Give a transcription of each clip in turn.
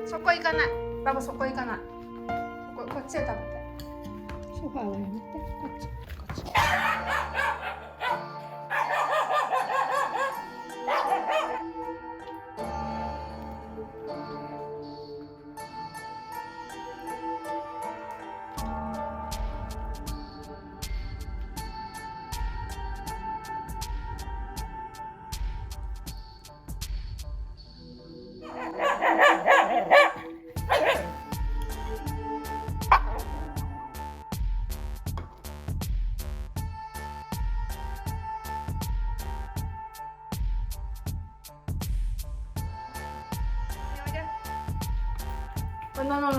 そこ行かない。バボそこ行かない。こっちで食べて。ソファーはやめて。こっち。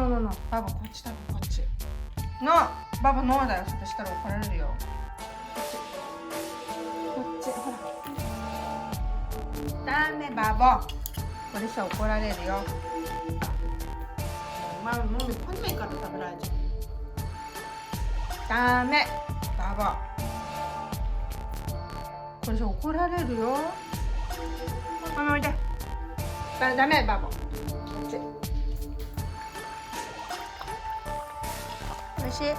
のバボこっちだ、こっちのバボノーだよ。それしたら怒られるよ。こっちほら、ダメバボ、これしたら怒られるよ。もうこんないから食べられちゃう。ダメバボ、これしたら怒られるよ。おいで。ダメバボ、こっち。おいしい。お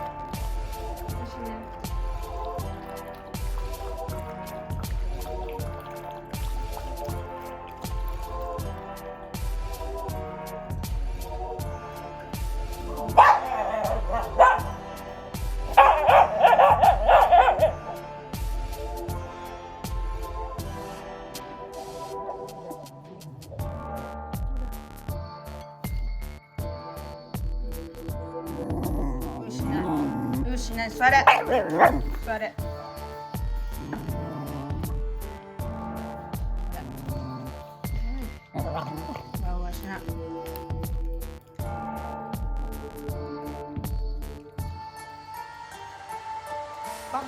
いしいね。よしね、座れ。座れ。わわしな。バボ。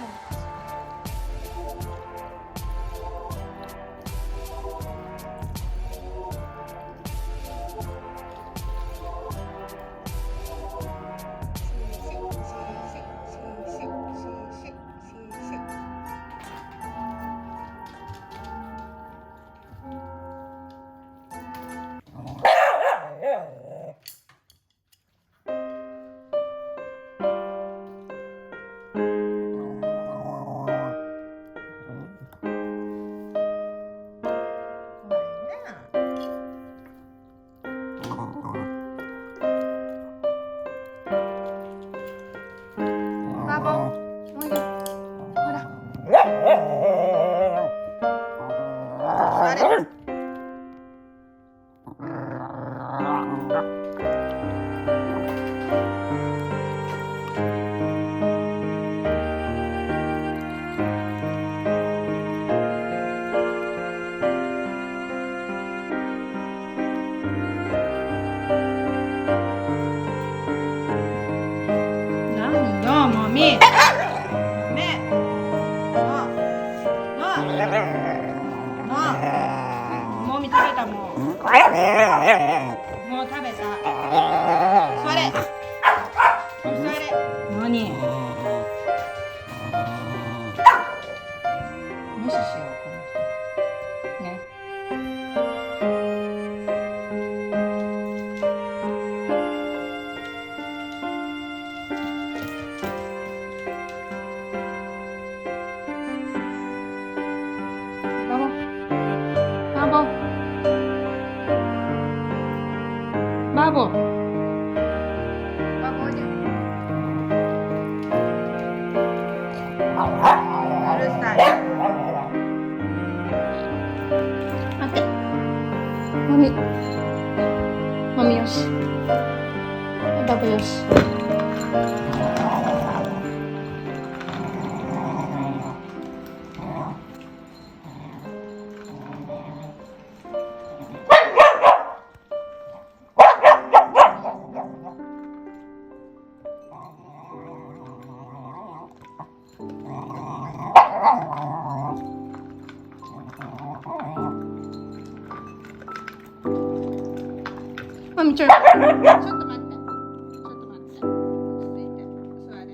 バボ、おいで。ほら。あれ。何よ、もみ。もみ食べたもん。もう食べた。座れ。座れ。何？無視しようこの人。ね。バボ。バボ。バボ。バボおいで。うるさい。待って。もみ。もみよし。バボよし。もみちょっと待って。ちょっと待って。落ち着いて。座れ。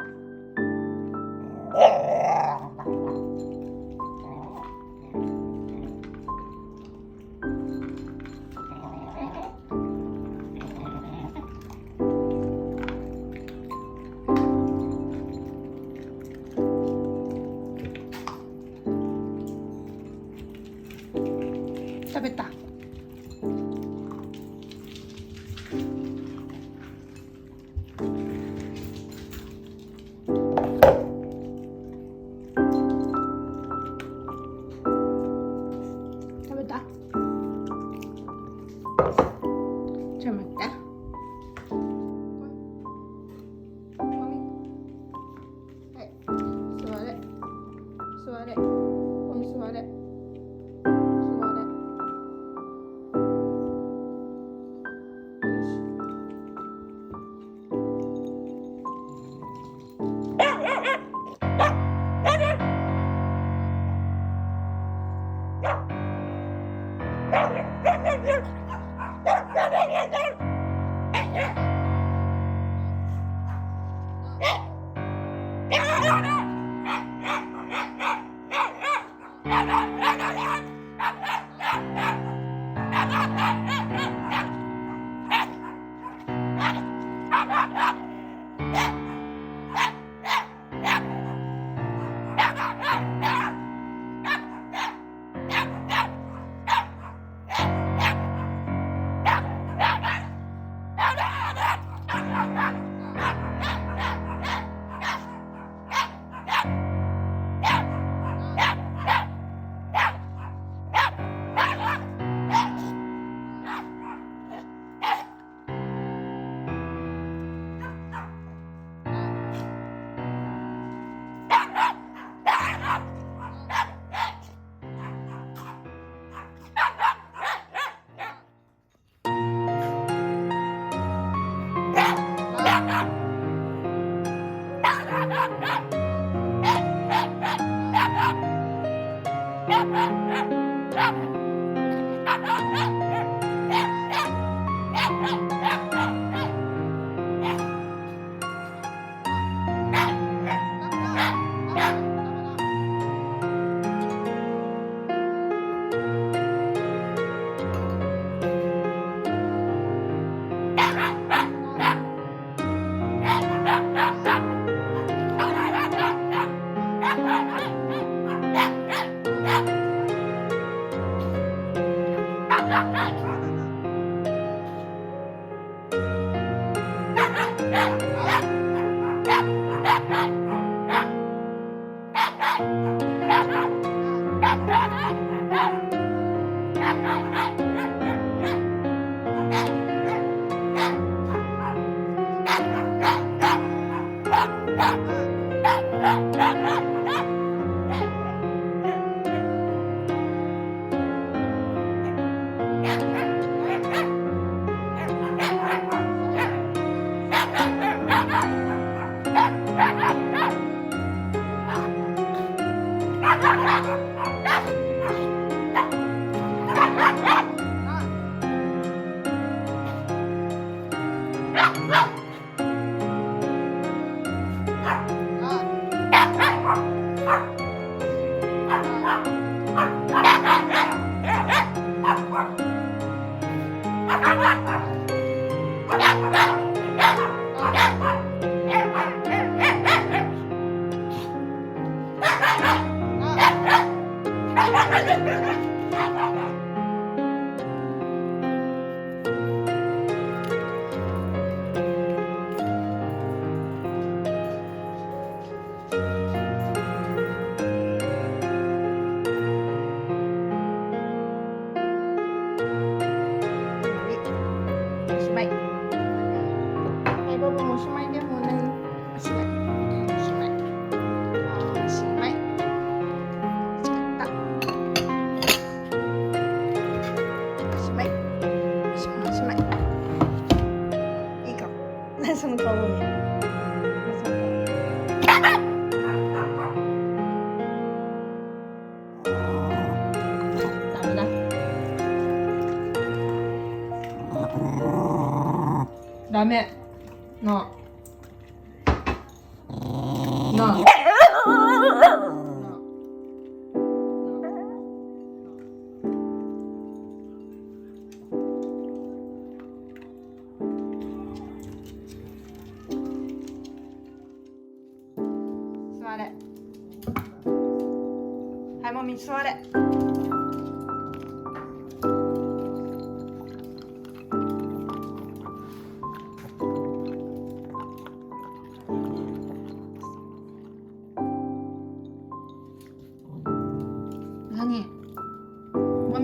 食べた。食べた。ちょっと待って。はい、座れ。座れ。ここに座れ。座れ。その顔ね。ダメだ。ダメ。なあ。なあ。座れ。はい、もみ座れ。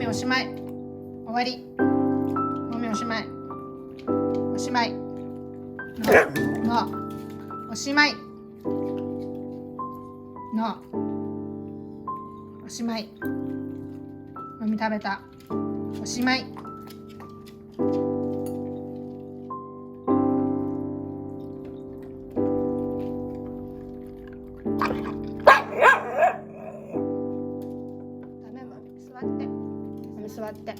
みおしまい。終わり。もみおしまい。おしまい。のおしまい。のおしまい。もみ食べた。おしまい。座って。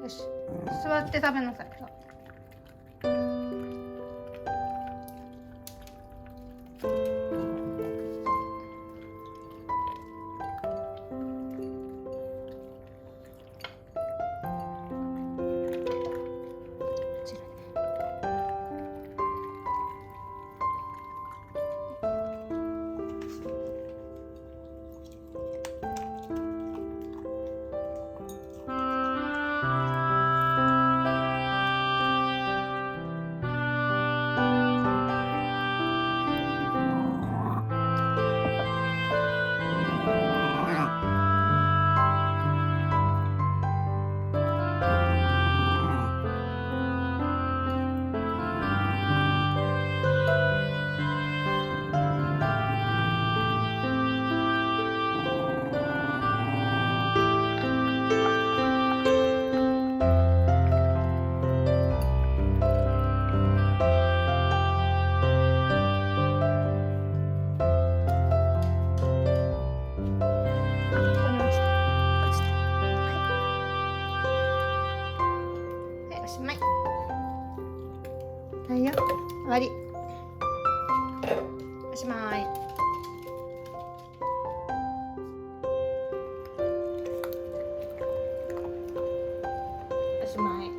よし、座って食べなさい。はいよ、終わり。おしまい。おしまい。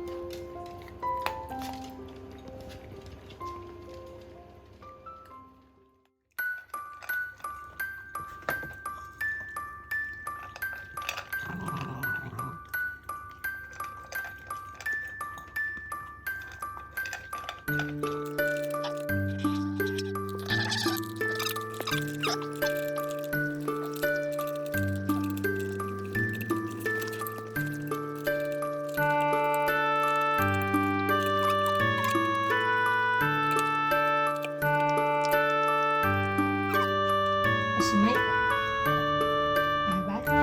おしまい。バイバイ。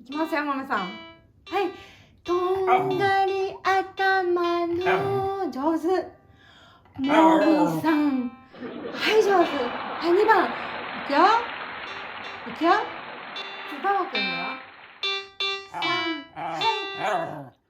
いきますよ、もみさん。はい。とんがり頭の上手。もみさん。はい、上手。はい、2番。いくよ。いくよ。バボ君は3。はい。